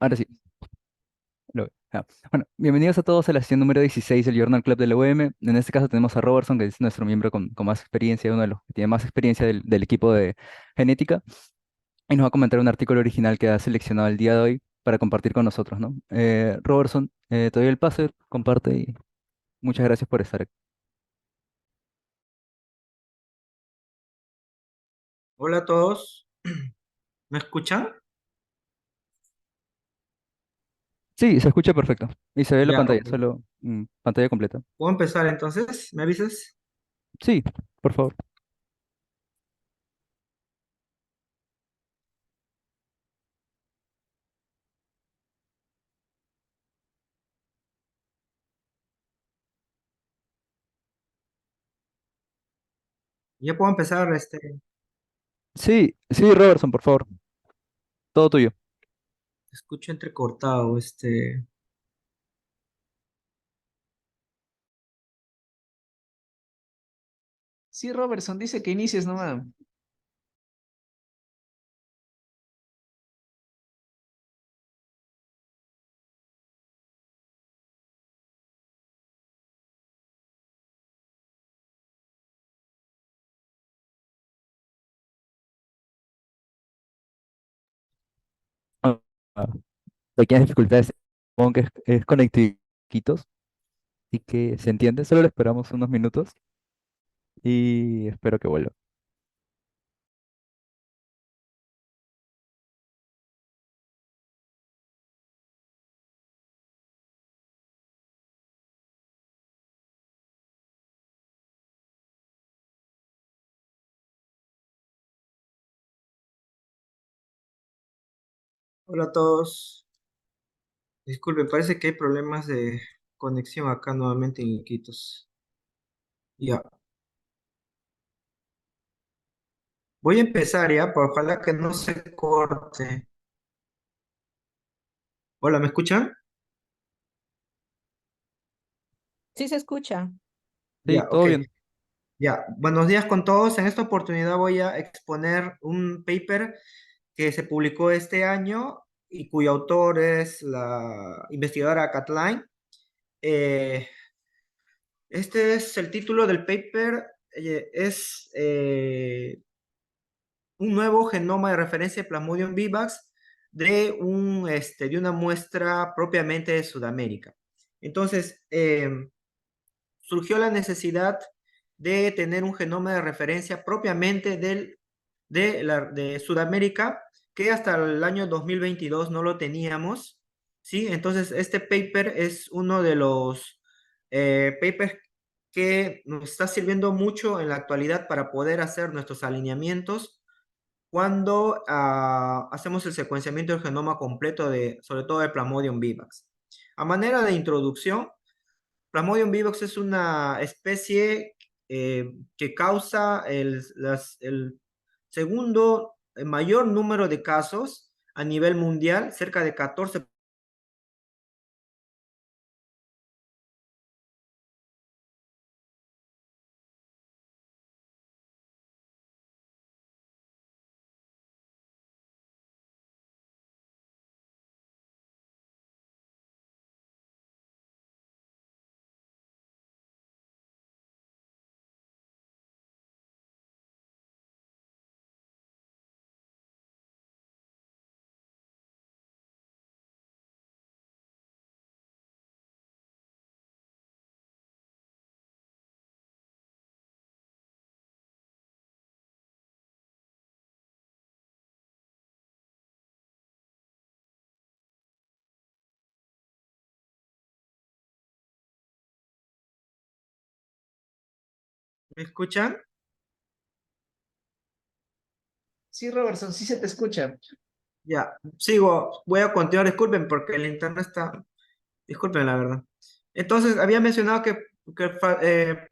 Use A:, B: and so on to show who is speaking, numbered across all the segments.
A: Ahora sí. Bueno, bienvenidos a todos a la sesión número 16 del Journal Club de la UM. En este caso tenemos a Robertson, que es nuestro miembro con más experiencia, uno de los que tiene más experiencia del equipo de genética, y nos va a comentar un artículo original que ha seleccionado el día de hoy para compartir con nosotros, ¿no? Robertson, te doy el pase, comparte y muchas gracias por estar aquí.
B: Hola a todos, ¿me escuchan?
A: Sí, se escucha perfecto y se ve la
B: Ya,
A: pantalla,
B: ok.
A: solo pantalla completa.
B: ¿Puedo empezar entonces? ¿Me avisas?
A: Sí, por favor.
B: Ya puedo empezar,
A: Sí, sí, Robertson, por favor. Todo tuyo.
B: escucho entrecortado,
C: Sí, Robertson dice que inicies nomás.
A: Ah, ah, Pequeñas dificultades, supongo que es conectivitos. Así que se entiende, solo le esperamos unos minutos y espero que vuelva.
B: Hola a todos. Disculpen, parece que hay problemas de conexión acá nuevamente en Iquitos. Ya, voy a empezar ya, pero ojalá que no se corte. Hola, ¿me escuchan?
D: Sí se escucha.
A: Sí,
B: Ya,
A: todo
B: ok.
A: bien.
B: Ya, buenos días con todos. En esta oportunidad voy a exponer un paper que se publicó este año y cuyo autor es la investigadora Kathleen. Eh, este es el título del paper, es un nuevo genoma de referencia de Plasmodium vivax de una muestra propiamente de Sudamérica. Entonces, surgió la necesidad de tener un genoma de referencia propiamente de Sudamérica, que hasta el año 2022 no lo teníamos, ¿sí? Entonces, este paper es uno de los papers que nos está sirviendo mucho en la actualidad para poder hacer nuestros alineamientos cuando hacemos el secuenciamiento del genoma completo sobre todo de Plasmodium vivax. A manera de introducción, Plasmodium vivax es una especie que causa el segundo mayor número de casos a nivel mundial, cerca de 14. ¿Me escuchan?
C: Sí, Robertson, sí se te escucha.
B: Ya, sigo, voy a continuar, disculpen porque el internet está, disculpen la verdad. Entonces, había mencionado que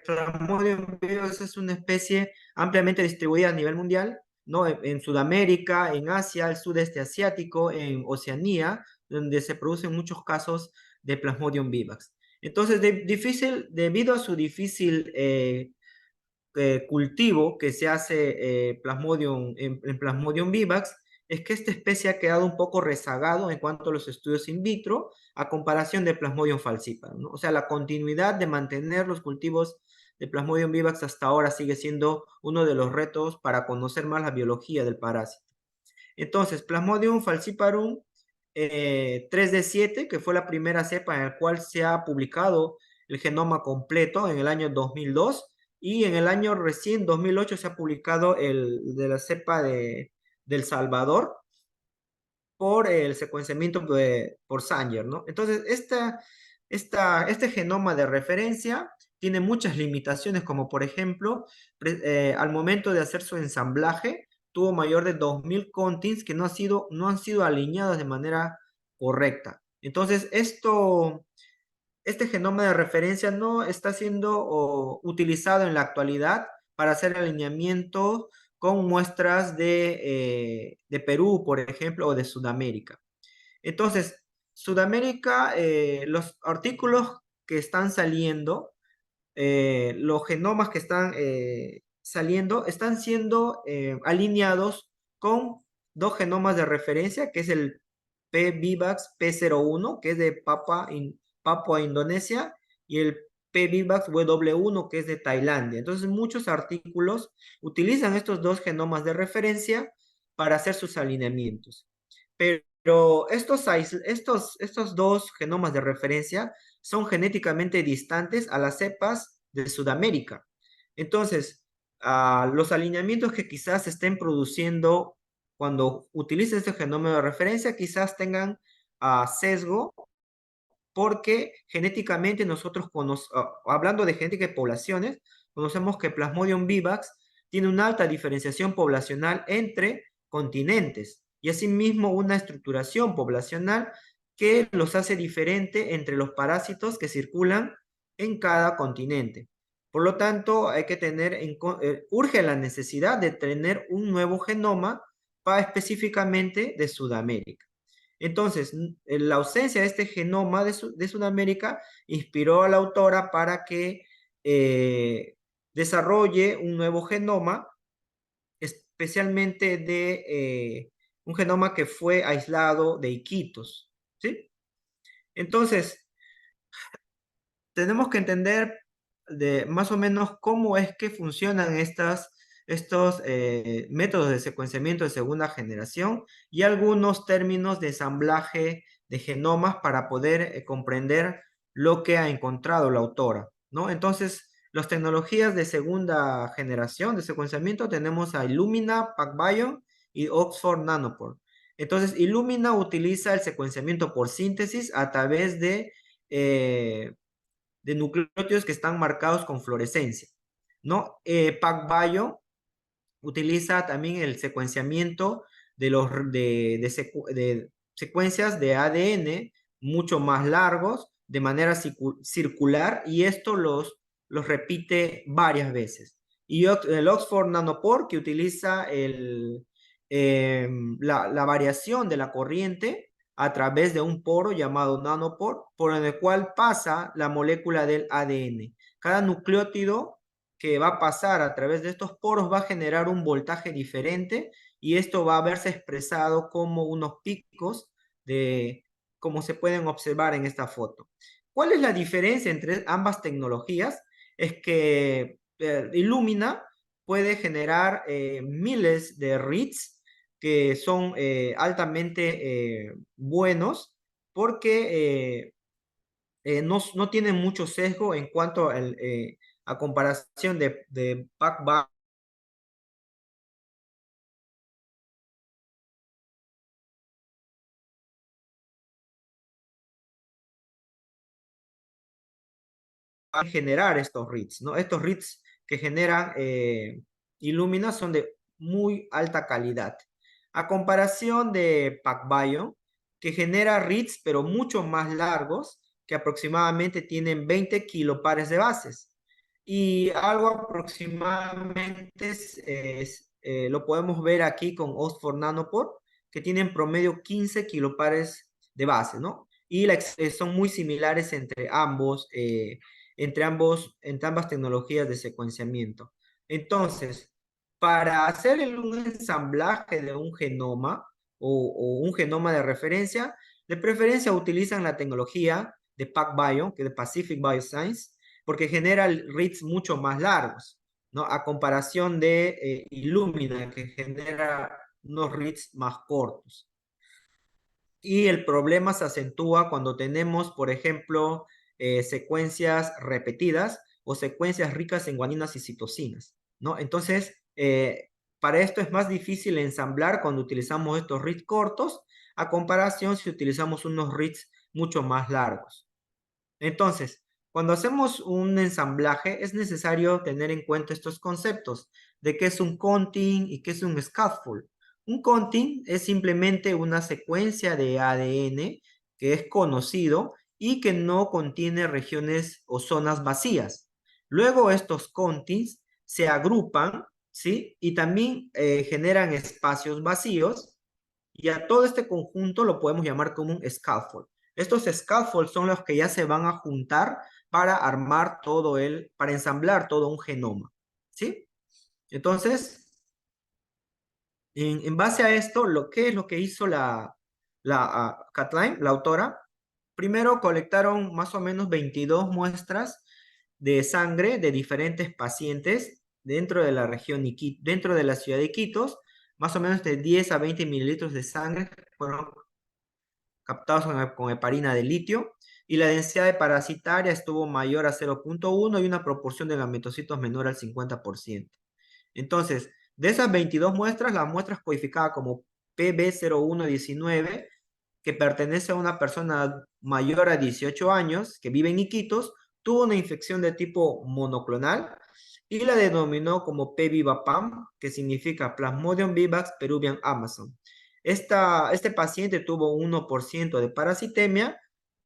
B: Plasmodium vivax es una especie ampliamente distribuida a nivel mundial, ¿no? En Sudamérica, en Asia, el sudeste asiático, en Oceanía, donde se producen muchos casos de Plasmodium vivax. Entonces, debido a su difícil cultivo que se hace en Plasmodium vivax, es que esta especie ha quedado un poco rezagado en cuanto a los estudios in vitro a comparación de Plasmodium falciparum, ¿no? O sea, la continuidad de mantener los cultivos de Plasmodium vivax hasta ahora sigue siendo uno de los retos para conocer más la biología del parásito. Entonces, Plasmodium falciparum 3D7, que fue la primera cepa en la cual se ha publicado el genoma completo en el año 2002, y en el año recién 2008 se ha publicado el de la cepa de El Salvador por el secuenciamiento por Sanger, ¿no? Entonces, este genoma de referencia tiene muchas limitaciones, como por ejemplo, al momento de hacer su ensamblaje, tuvo mayor de 2000 contins que no han sido alineados de manera correcta. Entonces, este genoma de referencia no está siendo utilizado en la actualidad para hacer alineamiento con muestras de Perú, por ejemplo, o de Sudamérica. Entonces, Sudamérica, los artículos que están saliendo, los genomas que están saliendo, están siendo alineados con dos genomas de referencia, que es el P-Vivax P01, que es de Papua Indonesia, y el P-Vivax W1, que es de Tailandia. Entonces, muchos artículos utilizan estos dos genomas de referencia para hacer sus alineamientos. Pero estos dos genomas de referencia son genéticamente distantes a las cepas de Sudamérica. Entonces, los alineamientos que quizás se estén produciendo cuando utilicen este genoma de referencia quizás tengan sesgo, porque genéticamente nosotros, hablando de genética de poblaciones, conocemos que Plasmodium vivax tiene una alta diferenciación poblacional entre continentes y asimismo una estructuración poblacional que los hace diferente entre los parásitos que circulan en cada continente. Por lo tanto, hay que urge la necesidad de tener un nuevo genoma para específicamente de Sudamérica. Entonces, la ausencia de este genoma de Sudamérica inspiró a la autora para que desarrolle un nuevo genoma, especialmente de un genoma que fue aislado de Iquitos, ¿sí? Entonces, tenemos que entender de más o menos cómo es que funcionan estos métodos de secuenciamiento de segunda generación y algunos términos de ensamblaje de genomas para poder comprender lo que ha encontrado la autora, ¿no? Entonces, las tecnologías de segunda generación de secuenciamiento tenemos a Illumina, PacBio y Oxford Nanopore. Entonces, Illumina utiliza el secuenciamiento por síntesis a través de nucleótidos que están marcados con fluorescencia, ¿no? PacBio utiliza también el secuenciamiento de secuencias de ADN mucho más largos, de manera circular, y esto los repite varias veces. Y el Oxford Nanopore, que utiliza la variación de la corriente a través de un poro llamado nanopore, por el cual pasa la molécula del ADN. Cada nucleótido que va a pasar a través de estos poros va a generar un voltaje diferente, y esto va a verse expresado como unos picos como se pueden observar en esta foto. ¿Cuál es la diferencia entre ambas tecnologías? Es que Illumina puede generar miles de reads que son altamente buenos, porque no tienen mucho sesgo en cuanto a comparación de PacBio a generar estos reads, ¿no? Estos reads que generan Illumina son de muy alta calidad. A comparación de PacBio, que genera reads pero mucho más largos, que aproximadamente tienen 20 kilopares de bases. Y algo aproximadamente lo podemos ver aquí con Oxford Nanopore, que tienen promedio 15 kilopares de base, ¿no? Y son muy similares entre ambas tecnologías de secuenciamiento. Entonces, para hacer un ensamblaje de un genoma, o un genoma de referencia, de preferencia utilizan la tecnología de PacBio, que es de Pacific Bioscience, porque genera reads mucho más largos, ¿no? A comparación de Illumina, que genera unos reads más cortos. Y el problema se acentúa cuando tenemos, por ejemplo, secuencias repetidas o secuencias ricas en guaninas y citosinas, ¿no? Entonces, para esto es más difícil ensamblar cuando utilizamos estos reads cortos, a comparación si utilizamos unos reads mucho más largos. Entonces, cuando hacemos un ensamblaje, es necesario tener en cuenta estos conceptos de qué es un counting y qué es un scaffold. Un counting es simplemente una secuencia de ADN que es conocido y que no contiene regiones o zonas vacías. Luego estos countings se agrupan, ¿sí? Y también generan espacios vacíos, y a todo este conjunto lo podemos llamar como un scaffold. Estos scaffolds son los que ya se van a juntar para armar para ensamblar todo un genoma, ¿sí? Entonces, en base a esto, ¿qué es lo que hizo Kathleen, la autora? Primero colectaron más o menos 22 muestras de sangre de diferentes pacientes dentro de la región, dentro de la ciudad de Iquitos, más o menos de 10 a 20 mililitros de sangre fueron captados con heparina de litio, y la densidad de parasitaria estuvo mayor a 0.1 y una proporción de gametocitos menor al 50%. Entonces, de esas 22 muestras, las muestras codificadas como PB0119, que pertenece a una persona mayor a 18 años que vive en Iquitos, tuvo una infección de tipo monoclonal y la denominó como P. vivapam, que significa Plasmodium vivax peruvian amazon. Este paciente tuvo 1% de parasitemia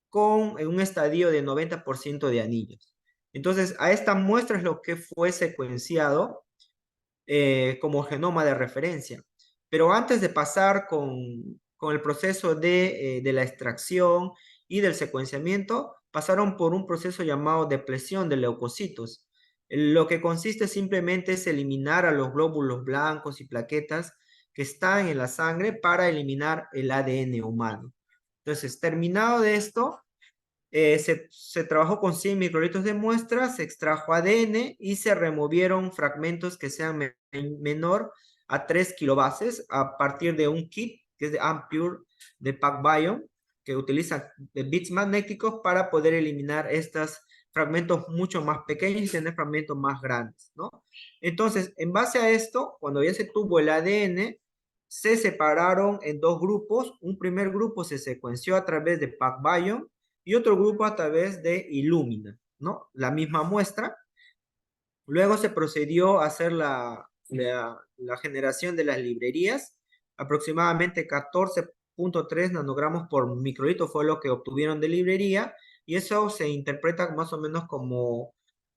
B: con un estadio de 90% de anillos. Entonces, a esta muestra es lo que fue secuenciado como genoma de referencia. Pero antes de pasar con el proceso de la extracción y del secuenciamiento, pasaron por un proceso llamado depresión de leucocitos. Lo que consiste simplemente es eliminar a los glóbulos blancos y plaquetas que están en la sangre para eliminar el ADN humano. Entonces, terminado de esto, se trabajó con 100 microlitros de muestra, se extrajo ADN y se removieron fragmentos que sean menor a 3 kilobases a partir de un kit que es de Ampure de PacBio, que utiliza bits magnéticos para poder eliminar estos fragmentos mucho más pequeños y tener fragmentos más grandes, ¿no? Entonces, en base a esto, cuando ya se tuvo el ADN, se separaron en dos grupos. Un primer grupo se secuenció a través de PacBio y otro grupo a través de Illumina, ¿no? La misma muestra. Luego se procedió a hacer la generación de las librerías. Aproximadamente 14.3 nanogramos por microlitro fue lo que obtuvieron de librería, y eso se interpreta más o menos como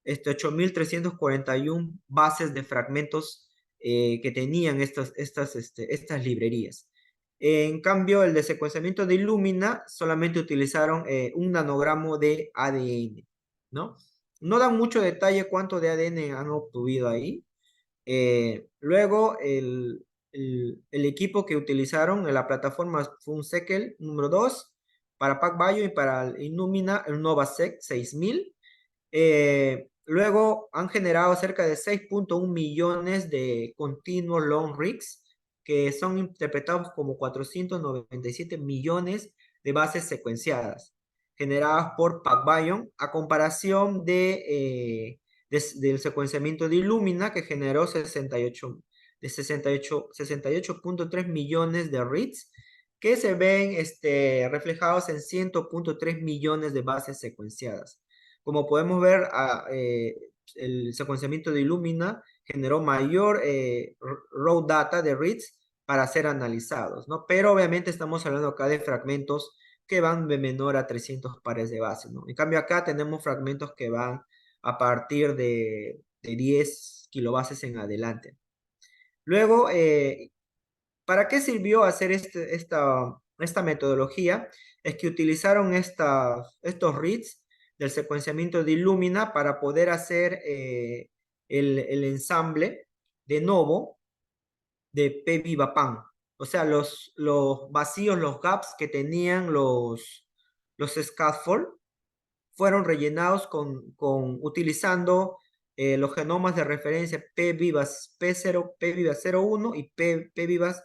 B: 8.341 bases de fragmentos que tenían estas librerías. En cambio, el de secuenciamiento de Illumina solamente utilizaron 1 nanogramo de ADN, ¿no? No dan mucho detalle cuánto de ADN han obtenido ahí. Luego, el equipo que utilizaron en la plataforma fue un Sequel número 2 para PacBio y para Illumina el NovaSeq 6000. Luego han generado cerca de 6.1 millones de continuos long reads, que son interpretados como 497 millones de bases secuenciadas, generadas por PacBio, a comparación del secuenciamiento de Illumina, que generó 68.3 millones de reads, que se ven reflejados en 100.3 millones de bases secuenciadas. Como podemos ver, el secuenciamiento de Illumina generó mayor raw data de reads para ser analizados, ¿no? Pero obviamente estamos hablando acá de fragmentos que van de menor a 300 pares de base, ¿no? En cambio acá tenemos fragmentos que van a partir de 10 kilobases en adelante. Luego, ¿para qué sirvió hacer esta metodología? Es que utilizaron estos reads del secuenciamiento de Illumina para poder hacer el ensamble de novo de PVivaPAM, o sea, los vacíos, los gaps que tenían los scaffold, fueron rellenados utilizando los genomas de referencia P vivas P0, P vivas 01 y P vivas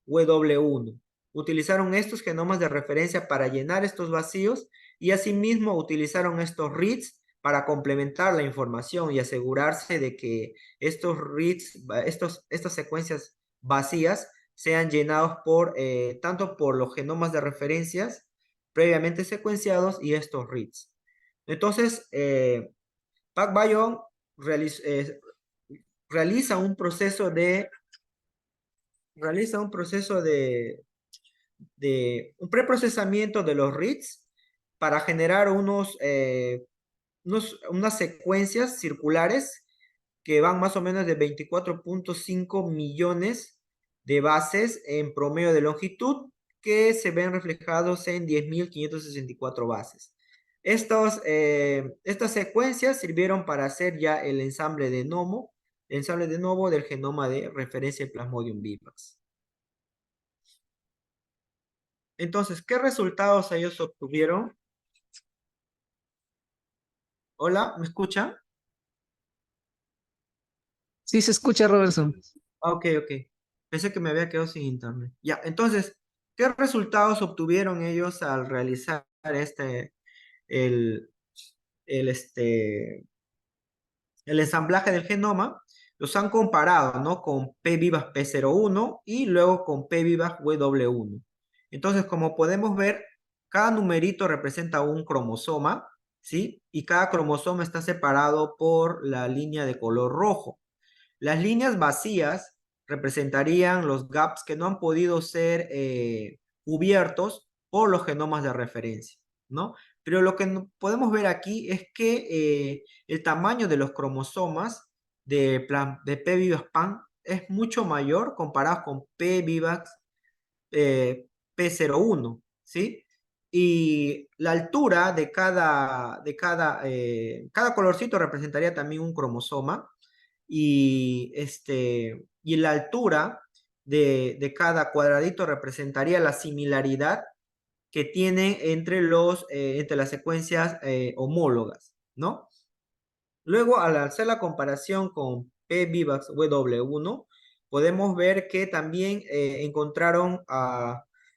B: W1. Utilizaron estos genomas de referencia para llenar estos vacíos y asimismo utilizaron estos reads para complementar la información y asegurarse de que estos reads, estas secuencias vacías sean llenados tanto por los genomas de referencias previamente secuenciados y estos reads. Entonces, PacBio realiza un proceso de un preprocesamiento de los reads para generar unas secuencias circulares que van más o menos de 24.5 millones de bases en promedio de longitud que se ven reflejados en 10.564 bases. Estas secuencias sirvieron para hacer ya el ensamble de novo del genoma de referencia de Plasmodium vivax. Entonces, ¿qué resultados ellos obtuvieron? Hola, ¿me escuchan?
C: Sí se escucha, Robertson.
B: Ok. Pensé que me había quedado sin internet. Ya, entonces, ¿qué resultados obtuvieron ellos al realizar el, el ensamblaje del genoma? Los han comparado, ¿no? Con P vivas P01 y luego con P vivas W1. Entonces, como podemos ver, cada numerito representa un cromosoma, ¿sí? Y cada cromosoma está separado por la línea de color rojo. Las líneas vacías representarían los gaps que no han podido ser cubiertos por los genomas de referencia, ¿no? Pero lo que podemos ver aquí es que el tamaño de los cromosomas de P. vivax PAN es mucho mayor comparado con P. vivax P01, ¿sí? Y la altura de cada colorcito representaría también un cromosoma y la altura de cada cuadradito representaría la similaridad que tiene entre las secuencias homólogas, ¿no? Luego, al hacer la comparación con P. vivax W1, podemos ver que también encontraron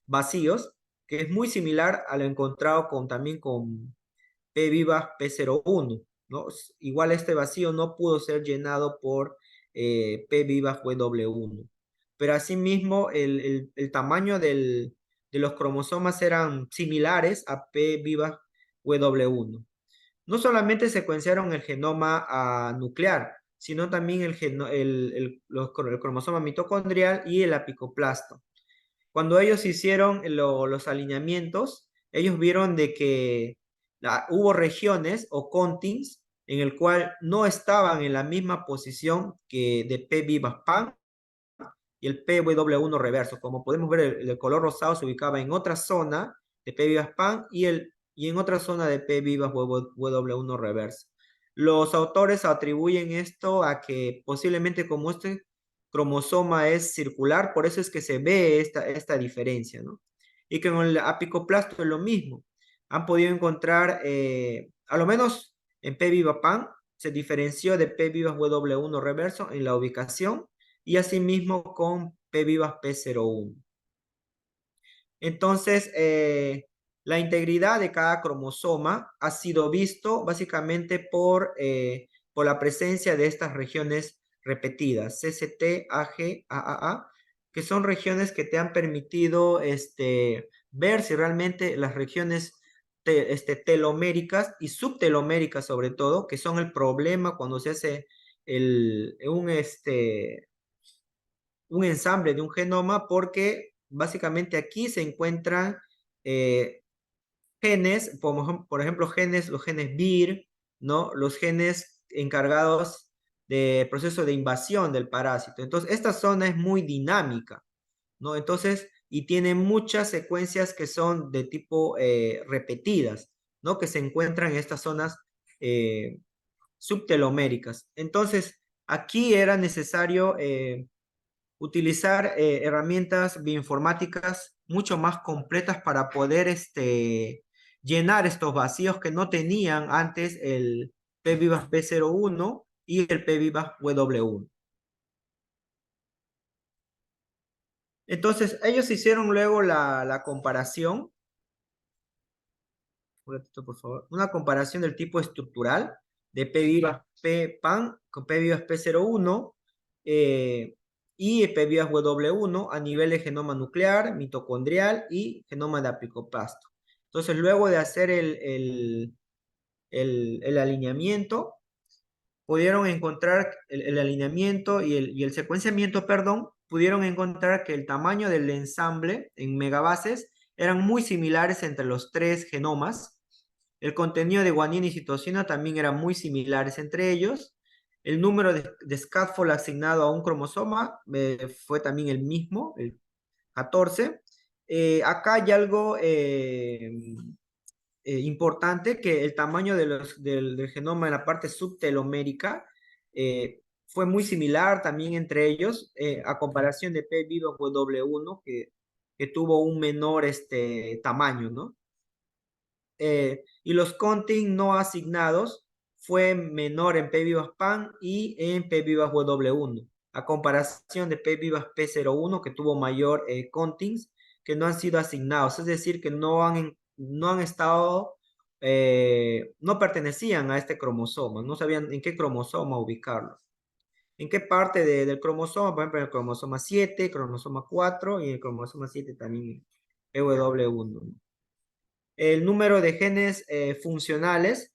B: vacíos, que es muy similar a lo encontrado también con P vivax P01, ¿no? Igual este vacío no pudo ser llenado por P vivax W1. Pero asimismo, el tamaño de los cromosomas eran similares a P vivax W1. No solamente secuenciaron el genoma nuclear, sino también el cromosoma mitocondrial y el apicoplasto. Cuando ellos hicieron los alineamientos, ellos vieron de que hubo regiones o contins en el cual no estaban en la misma posición que de P vivax PAN y el PW1 reverso. Como podemos ver, el color rosado se ubicaba en otra zona de P vivax PAN y en otra zona de P vivax W1 reverso. Los autores atribuyen esto a que posiblemente como este cromosoma es circular, por eso es que se ve esta diferencia, ¿no? Y que con el apicoplasto es lo mismo. Han podido encontrar, a lo menos en P vivax PAN, se diferenció de P vivax W1 reverso en la ubicación y asimismo con P vivax P01. Entonces, la integridad de cada cromosoma ha sido visto básicamente por la presencia de estas regiones repetidas, CCT, AG, AAA, que son regiones que te han permitido ver si realmente las regiones teloméricas y subteloméricas sobre todo, que son el problema cuando se hace un ensamble de un genoma, porque básicamente aquí se encuentran genes, por ejemplo, los genes BIR, ¿no? Los genes encargados del proceso de invasión del parásito. Entonces, esta zona es muy dinámica, ¿no? Entonces, y tiene muchas secuencias que son de tipo repetidas, ¿no? Que se encuentran en estas zonas subteloméricas. Entonces, aquí era necesario utilizar herramientas bioinformáticas mucho más completas para poder llenar estos vacíos que no tenían antes el PVIVAS P01 y el PVIVAS W1. Entonces, ellos hicieron luego la comparación, un ratito, por favor, una comparación del tipo estructural de PVIVAS P-PAN con PVIVAS P01 y PVIVAS W1 a nivel de genoma nuclear, mitocondrial y genoma de apicoplasto. Entonces, luego de hacer el alineamiento, pudieron encontrar el alineamiento y el secuenciamiento, perdón, pudieron encontrar que el tamaño del ensamble en megabases eran muy similares entre los tres genomas. El contenido de guanina y citosina también eran muy similares entre ellos. El número de scaffold asignado a un cromosoma fue también el mismo, el 14. Acá hay algo importante, que el tamaño del genoma en la parte subtelomérica fue muy similar también entre ellos, a comparación de P vivo W1, que tuvo un menor tamaño, ¿no? Y los counting no asignados fue menor en P vivas PAN y en P vivas W1, a comparación de P vivas P01, que tuvo mayor countings que no han sido asignados, es decir, que no han estado, no pertenecían a este cromosoma, no sabían en qué cromosoma ubicarlo. ¿En qué parte del cromosoma? Por ejemplo, en el cromosoma 7, cromosoma 4 y el cromosoma 7 también W1. El número de genes funcionales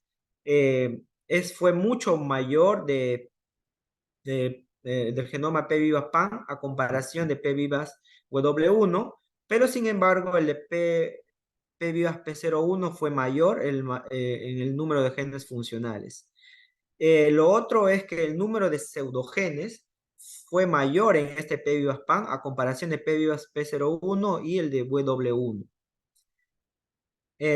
B: fue mucho mayor del genoma P vivas PAN a comparación de P vivas W1, pero sin embargo el de P vivas P01 fue mayor en el número de genes funcionales. Lo otro es que el número de pseudogenes fue mayor en este P vivas PAN a comparación de P vivas P01 y el de W1.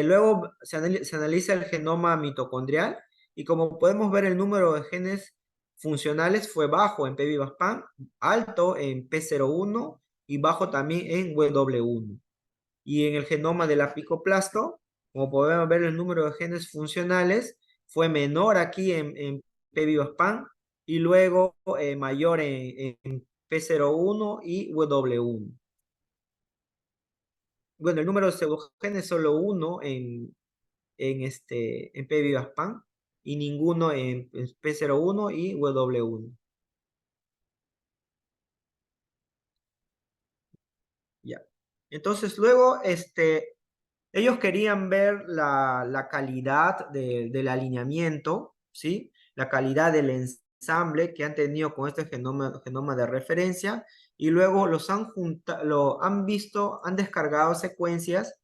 B: Luego se analiza el genoma mitocondrial y como podemos ver, el número de genes funcionales fue bajo en P vivas PAN, alto en P01 y bajo también en W1. Y en el genoma del apicoplasto, como podemos ver, el número de genes funcionales fue menor aquí en P vivas PAN y luego mayor en P01 y W1. Bueno, el número de pseudogenes solo uno en P vivas PAN y ninguno en P01 y W1. Ya. Entonces luego ellos querían ver la calidad del alineamiento, ¿sí? La calidad del ensamble que han tenido con este genoma de referencia, y luego han descargado secuencias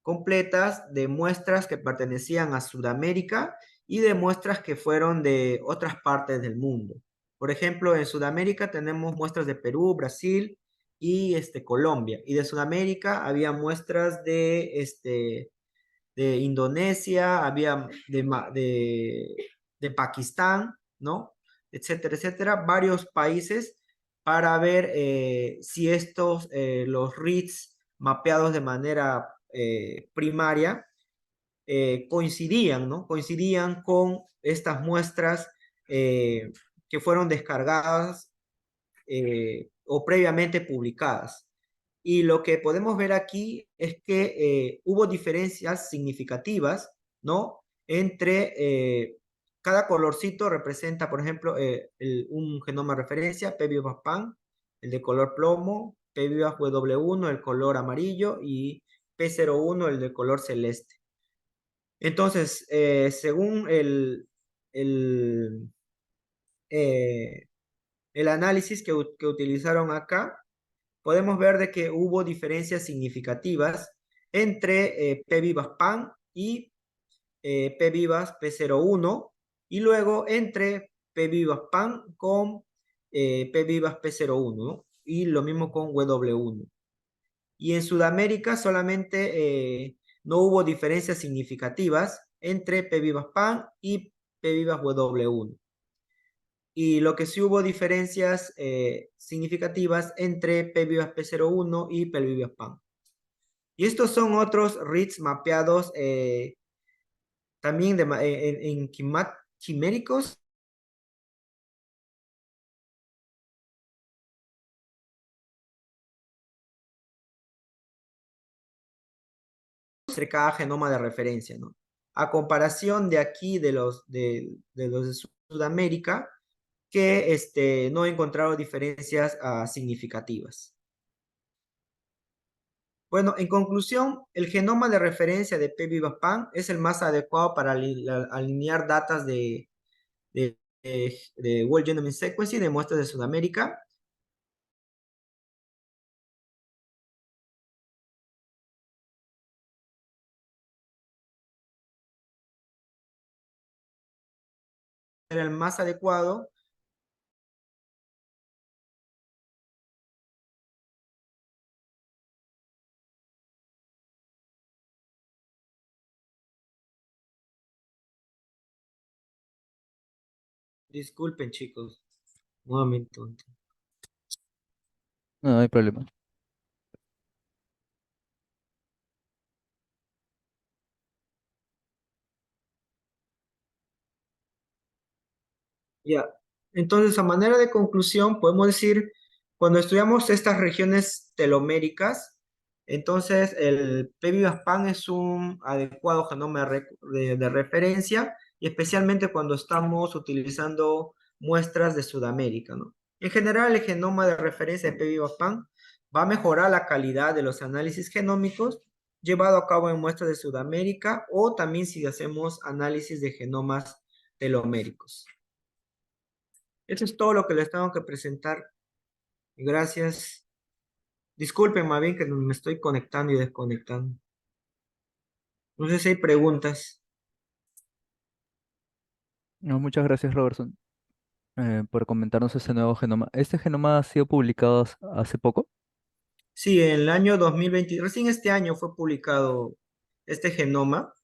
B: completas de muestras que pertenecían a Sudamérica y de muestras que fueron de otras partes del mundo. Por ejemplo, en Sudamérica tenemos muestras de Perú, Brasil y Colombia. Y de Sudamérica había muestras de Indonesia, había de Pakistán, ¿no? Etcétera, etcétera. Varios países para ver si los reads mapeados de manera primaria coincidían, ¿no? Coincidían con estas muestras que fueron descargadas o previamente publicadas. Y lo que podemos ver aquí es que hubo diferencias significativas, ¿no? Entre cada colorcito representa, por ejemplo, un genoma de referencia, P vivas PAN, el de color plomo, P vivas W1, el color amarillo, y P01, el de color celeste. Entonces, según el análisis que utilizaron acá, podemos ver de que hubo diferencias significativas entre P vivas PAN y P vivas P01, y luego entre P vivas PAN con P vivas P01, ¿no? Y lo mismo con W1. Y en Sudamérica solamente no hubo diferencias significativas entre P vivas PAN y P vivas W1. y lo que sí hubo diferencias significativas entre PVIVAS P01 y PVIVAS PAN. Y estos son otros REITs mapeados también en quiméricos. Entre cada genoma de referencia, ¿no? A comparación de aquí, de los de Sudamérica, que no he encontrado diferencias significativas. Bueno, en conclusión, el genoma de referencia de PVIVAS-PAN es el más adecuado para alinear datas de Whole Genome Sequencing de muestras de Sudamérica. Era el más adecuado. Disculpen, chicos. Un momento.
A: No, no hay problema.
B: Ya, entonces a manera de conclusión podemos decir, cuando estudiamos estas regiones teloméricas, entonces el PVIVAS-PAN es un adecuado genoma de referencia, y especialmente cuando estamos utilizando muestras de Sudamérica, ¿no? En general, el genoma de referencia de PVIVAS-PAN va a mejorar la calidad de los análisis genómicos llevado a cabo en muestras de Sudamérica, o también si hacemos análisis de genomas teloméricos. Eso es todo lo que les tengo que presentar. Gracias. Disculpen, más bien que me estoy conectando y desconectando. No sé si hay preguntas.
A: No, muchas gracias, Robertson, por comentarnos este nuevo genoma. ¿Este genoma ha sido publicado hace poco?
B: Sí, en el año 2020, recién este año fue publicado este genoma.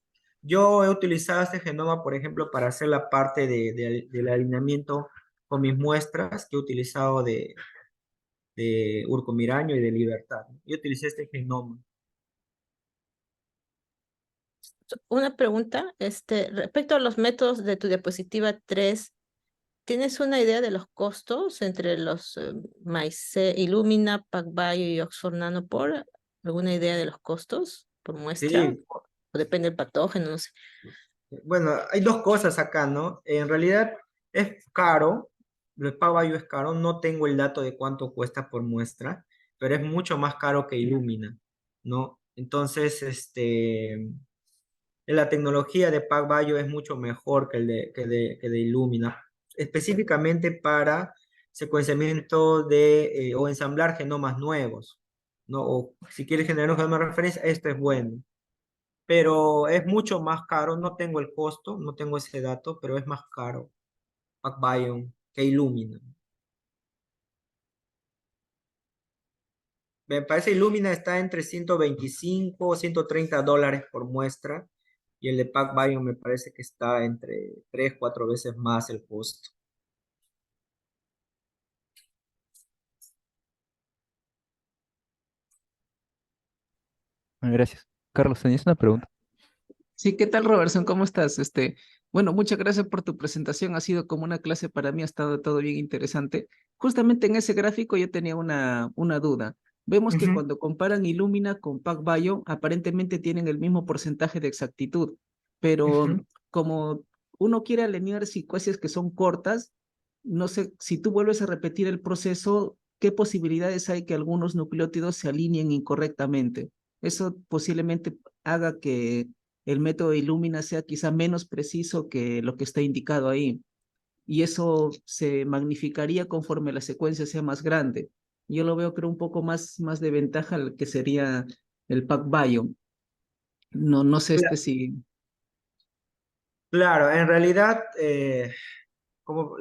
B: Yo he utilizado este genoma, por ejemplo, para hacer la parte del alineamiento con mis muestras que he utilizado de Urcomiraño y de Libertad. Yo utilicé este genoma.
D: Una pregunta, respecto a los métodos de tu diapositiva 3, ¿tienes una idea de los costos entre los MAICE, Illumina, PacBio y Oxford Nanopore? ¿Alguna idea de los costos por muestra?
B: Sí,
D: ¿O depende del patógeno? No sé.
B: bueno, hay dos cosas acá, ¿no? En realidad es caro, el Pavayo es caro, no tengo el dato de cuánto cuesta por muestra, pero es mucho más caro que Illumina, ¿no? Entonces, la tecnología de PacBio es mucho mejor que de Illumina, específicamente para secuenciamiento o ensamblar genomas nuevos, ¿no? O si quieres generar un genoma de referencia, esto es bueno, pero es mucho más caro. No tengo el costo, no tengo ese dato, pero es más caro PacBio que Illumina. Me parece Illumina está entre 125 o $130 por muestra, y el de PacBio me parece que está entre 3 4 veces más el costo.
A: Gracias. Carlos, ¿tenías una pregunta?
C: Sí, ¿qué tal, Robertson? ¿Cómo estás? Bueno, muchas gracias por tu presentación. Ha sido como una clase para mí, ha estado todo bien interesante. Justamente en ese gráfico yo tenía una duda. Vemos que
B: Ujú,
C: cuando comparan Illumina con PacBio, aparentemente tienen el mismo porcentaje de exactitud, pero
B: ujú.
C: como uno quiere alinear secuencias que son cortas, no sé, si tú vuelves a repetir el proceso, ¿qué posibilidades hay que algunos nucleótidos se alineen incorrectamente? Eso posiblemente haga que el método de Illumina sea quizá menos preciso que lo que está indicado ahí. Y eso se magnificaría conforme la secuencia sea más grande. Yo lo veo, creo, un poco más de ventaja al que sería el PacBio. No, no sé si...
B: Claro, en realidad, como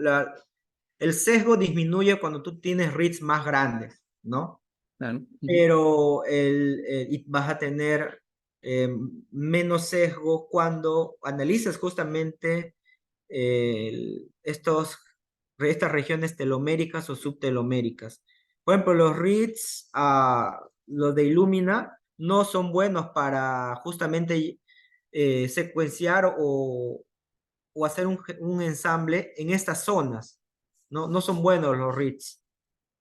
B: el sesgo disminuye cuando tú tienes reads más grandes, ¿no?
C: Claro.
B: Pero y vas a tener eh, menos sesgo cuando analizas justamente estos estas regiones teloméricas o subteloméricas. Por ejemplo, los reads, los de Illumina, no son buenos para justamente secuenciar o hacer un ensamble en estas zonas. No, no son buenos los reads,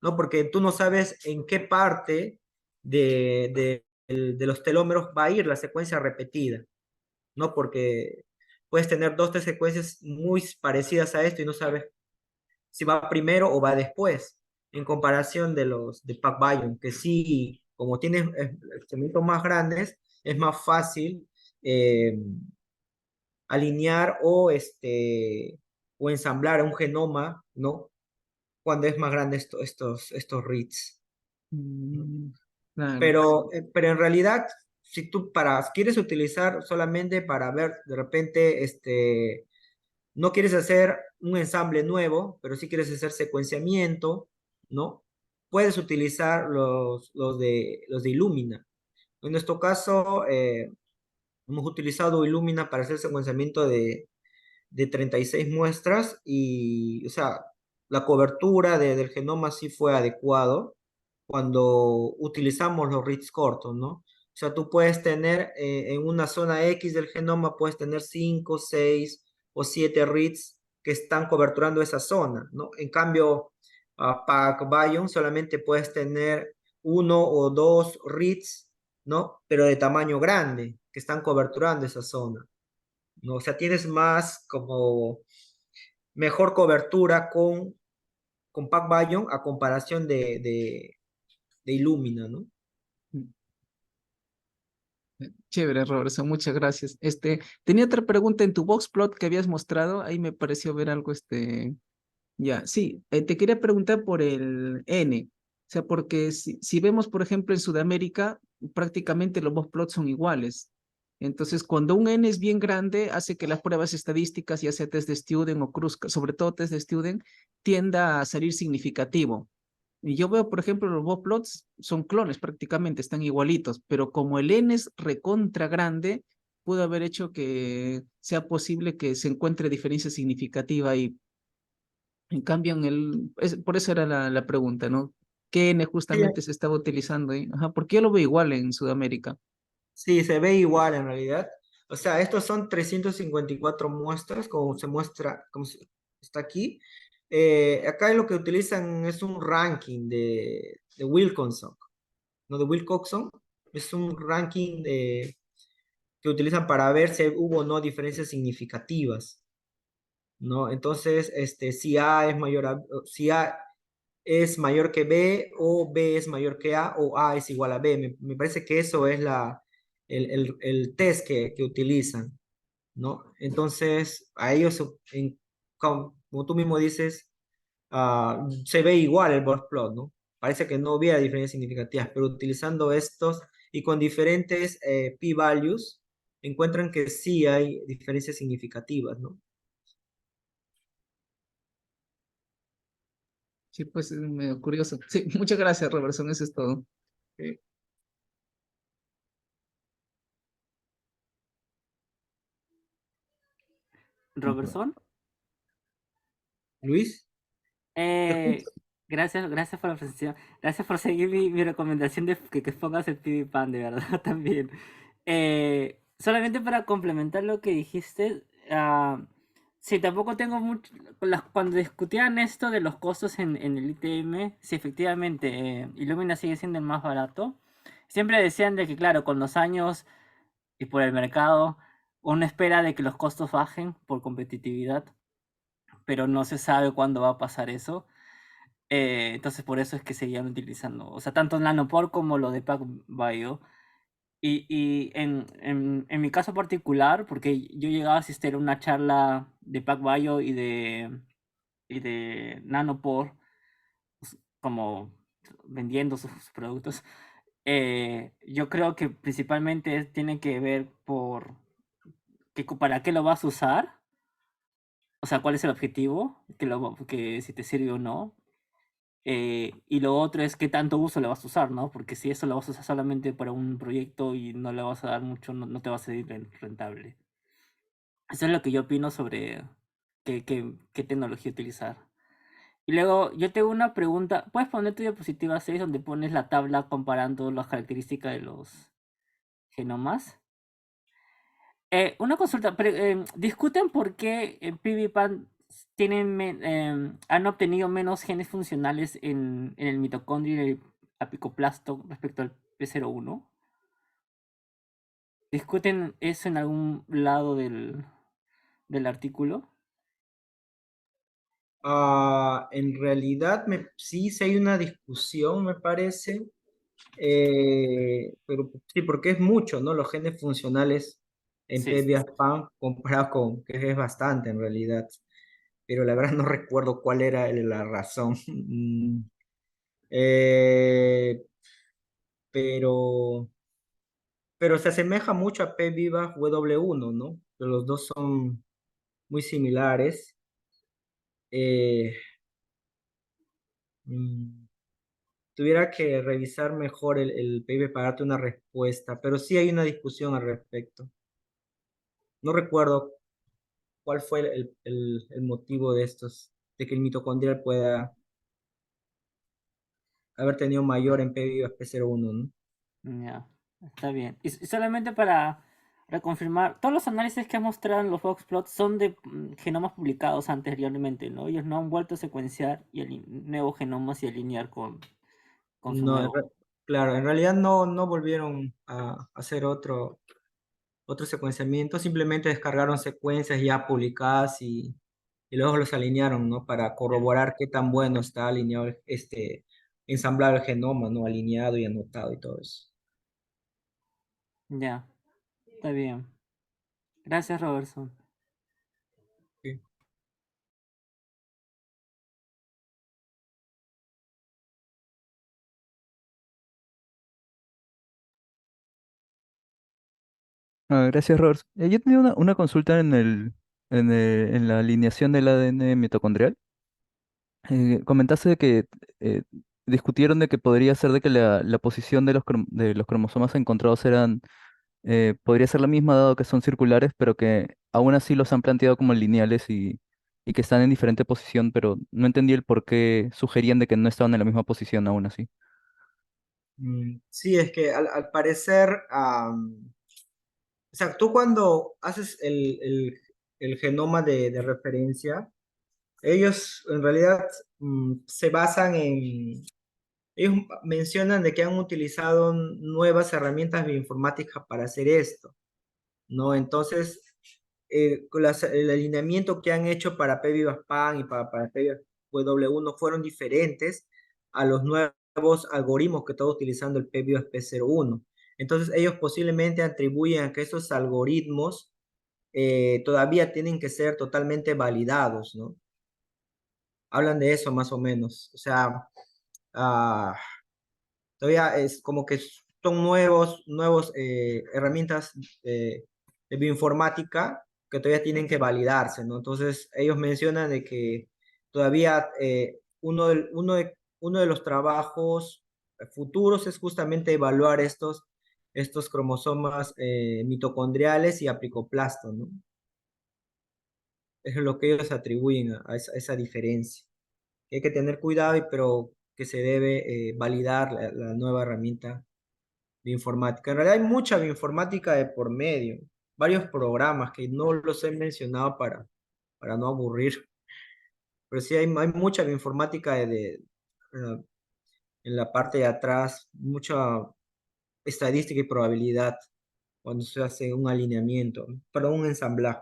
B: ¿no? Porque tú no sabes en qué parte de los telómeros va a ir la secuencia repetida, ¿no? Porque puedes tener dos, tres secuencias muy parecidas a esto y no sabes si va primero o va después, en comparación de los de PacBiome, que sí, como tienes segmentos más grandes, es más fácil alinear o ensamblar un genoma, ¿no? Cuando es más grande estos reads.
C: Mm, claro.
B: Pero en realidad, si tú quieres utilizar solamente para ver, de repente, no quieres hacer un ensamble nuevo, pero sí quieres hacer secuenciamiento, ¿no? Puedes utilizar los de Illumina. En nuestro caso, hemos utilizado Illumina para hacer secuenciamiento de 36 muestras y, o sea, la cobertura del genoma sí fue adecuado cuando utilizamos los reads cortos, ¿no? O sea, tú puedes tener en una zona X del genoma, puedes tener 5, 6 o 7 reads que están coberturando esa zona, ¿no? En cambio, PacBiome solamente puedes tener uno o dos reads, ¿no? Pero de tamaño grande, que están coberturando esa zona, ¿no? O sea, tienes más como mejor cobertura con PacBiome a comparación de Illumina, ¿no?
C: Chévere, Robertson, muchas gracias. Tenía otra pregunta en tu boxplot que habías mostrado, ahí me pareció ver algo, ya, sí, te quería preguntar por el N, o sea, porque si vemos, por ejemplo, en Sudamérica, prácticamente los boxplots son iguales. Entonces, cuando un N es bien grande, hace que las pruebas estadísticas, ya sea test de Student o Cruz, sobre todo test de Student, tienda a salir significativo. Y yo veo, por ejemplo, los boxplots son clones prácticamente, están igualitos, pero como el N es recontra grande, pudo haber hecho que sea posible que se encuentre diferencia significativa y en cambio, por eso era la pregunta, ¿no? ¿Qué N
B: Sí,
C: justamente se estaba utilizando ahí? Ajá, porque yo lo veo igual en Sudamérica.
B: sí, se ve igual en realidad. O sea, estos son 354 muestras, como se muestra, está aquí. Acá lo que utilizan es un ranking de Wilcoxon, ¿no? De Wilcoxon. Es un ranking que utilizan para ver si hubo o no diferencias significativas, ¿no? Entonces, si A es mayor si A es mayor que B o B es mayor que A o A es igual a B. Me parece que eso es el test que utilizan, ¿no? Entonces, a ellos, como tú mismo dices, se ve igual el box plot, ¿no? Parece que no hubiera diferencias significativas, pero utilizando estos y con diferentes p-values, encuentran que sí hay diferencias significativas, ¿no?
C: Sí, pues es medio curioso. Sí, muchas gracias, Robertson, eso es todo.
B: Eh,
E: Robertson,
B: Luis, te
E: eh,
B: escucho.
E: gracias por la presentación. Gracias por seguir mi recomendación de que pongas el PvPan, de verdad, también. Solamente para complementar lo que dijiste, sí, tampoco tengo mucho. Cuando discutían esto de los costos en el ITM, sí, efectivamente, Illumina sigue siendo el más barato. Siempre decían de que, claro, con los años y por el mercado, uno espera de que los costos bajen por competitividad, pero no se sabe cuándo va a pasar eso. Entonces por eso es que seguían utilizando, o sea, tanto Nanopore como lo de PacBio. Y en mi caso particular, porque yo llegaba a asistir a una charla de PacBio y de Nanopore, como vendiendo sus productos, yo creo que principalmente tiene que ver por para qué lo vas a usar, o sea, cuál es el objetivo, que si te sirve o no. Y lo otro es qué tanto uso le vas a usar, ¿no? Porque si eso lo vas a usar solamente para un proyecto y no le vas a dar mucho, no te va a salir rentable. Eso es lo que yo opino sobre qué tecnología utilizar. Y luego yo tengo una pregunta. ¿Puedes poner tu diapositiva 6 donde pones la tabla comparando las características de los genomas? Una consulta. ¿Discuten por qué PBPAN han obtenido menos genes funcionales en el mitocondrio y en el apicoplasto respecto al P01? ¿Discuten eso en algún lado del artículo?
B: En realidad, sí hay una discusión, me parece, pero sí, porque es mucho, ¿no? Los genes funcionales en
E: Sí.
B: PBASPAN comparado con, que es bastante en realidad, pero la verdad no recuerdo cuál era la razón. Eh, pero, pero se asemeja mucho a P viva W1, ¿no? Pero los dos son muy similares. Eh, mm, Tuviera que revisar mejor el PIB para darte una respuesta, pero sí hay una discusión al respecto. No recuerdo cuál fue el motivo de estos, de que el mitocondrial pueda haber tenido mayor en P viva P01, ¿no?
E: Ya, está bien. Y solamente para reconfirmar, todos los análisis que has mostrado en los boxplots son de genomas publicados anteriormente, ¿no? Ellos no han vuelto a secuenciar nuevos genomas y alinear con su
B: No,
E: nuevo.
B: claro, en realidad no volvieron a hacer otro secuenciamiento, simplemente descargaron secuencias ya publicadas y luego los alinearon, ¿no? Para corroborar qué tan bueno está alineado, ensamblado el genoma, ¿no? Alineado y anotado y todo eso.
E: Ya, está bien. Gracias, Robertson.
B: Sí.
A: Gracias, Robert. Yo tenía una consulta en la alineación del ADN mitocondrial. Comentaste de que eh, discutieron de que podría ser de que la posición de los cromosomas encontrados podría ser la misma dado que son circulares, pero que aún así los han planteado como lineales y que están en diferente posición, pero no entendí el por qué sugerían de que no estaban en la misma posición aún así.
B: Sí, es que al parecer, o sea, tú cuando haces el genoma de referencia, ellos en realidad se basan ellos mencionan de que han utilizado nuevas herramientas bioinformáticas para hacer esto, ¿no? Entonces, el alineamiento que han hecho para PBIVASPAN y para PBW1 fueron diferentes a los nuevos algoritmos que está utilizando el PBIVASP01. Entonces, ellos posiblemente atribuyen a que esos algoritmos todavía tienen que ser totalmente validados, ¿no? Hablan de eso más o menos. O sea, ah, todavía es como que son nuevos herramientas de bioinformática que todavía tienen que validarse, ¿no? Entonces, ellos mencionan de que todavía uno de los trabajos futuros es justamente evaluar estos cromosomas mitocondriales y apricoplastos, ¿no? Eso es lo que ellos atribuyen a esa diferencia. Hay que tener cuidado, pero que se debe validar la nueva herramienta bioinformática. En realidad hay mucha bioinformática de por medio, varios programas que no los he mencionado para no aburrir, pero sí hay mucha bioinformática eh, en la parte de atrás, mucha estadística y probabilidad cuando se hace un alineamiento, pero un ensamblaje.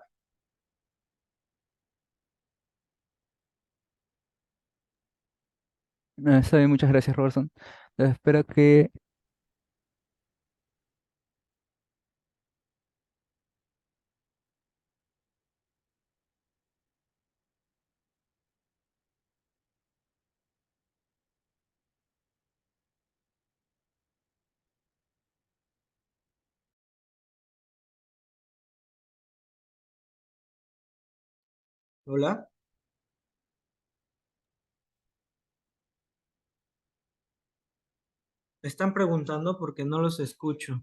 A: Está bien, muchas gracias, Robertson. Espero que...
B: ¿Hola? Me están preguntando porque no los escucho.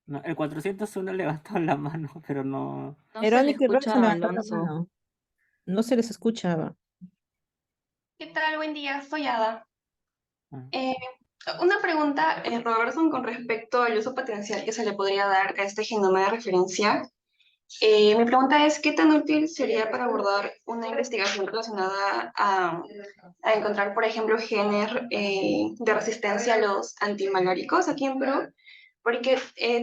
E: No, el 401 levantó la mano, pero no.
D: No se le
F: Verónica y Rosa
D: escucha a
F: levantaron la
D: Alonso.
F: mano. No se les escuchaba. ¿Qué tal? Buen día, soy Ada.
E: Ah.
F: Eh, una pregunta, Robertson, con respecto al uso potencial que se le podría dar a este genoma de referencia. Mi pregunta es, ¿qué tan útil sería para abordar una investigación relacionada a encontrar, por ejemplo, genes de resistencia a los antimaláricos aquí en Perú? Porque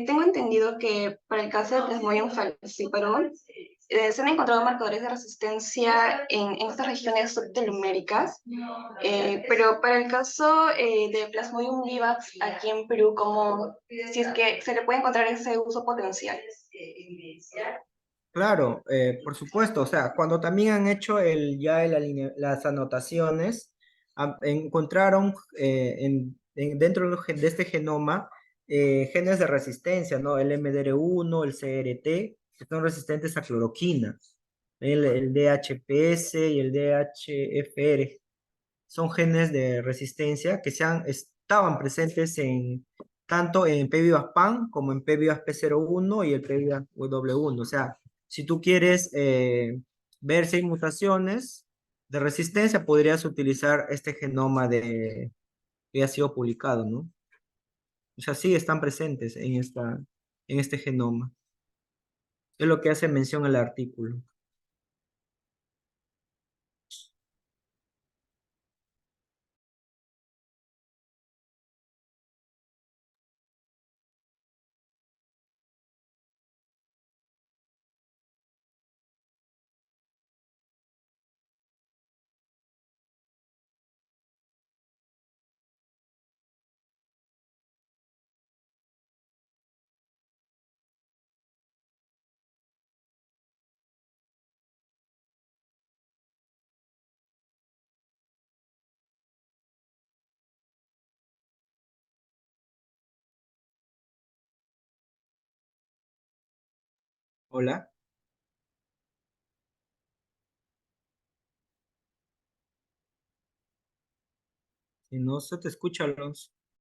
F: tengo entendido que para el caso de Plasmodium falciparum, se han encontrado marcadores de resistencia en estas regiones subteluméricas, pero para el caso de Plasmodium vivax aquí en Perú, como si es que se le puede encontrar ese uso potencial.
B: Claro, por supuesto, o sea, cuando también han hecho las anotaciones, encontraron dentro de este genoma genes de resistencia, ¿no? El MDR1, el CRT, que son resistentes a cloroquina, el DHPS y el DHFR. Son genes de resistencia que estaban presentes tanto en PVIVAS-PAN como en PVIVAS-P01 y el PVIVAS-W1. O sea, si tú quieres ver si hay mutaciones de resistencia, podrías utilizar este genoma que ha sido publicado, ¿no? O sea, sí están presentes en este genoma. Es lo que hace mención el artículo. Hola. Si no se te escucha, Alonso.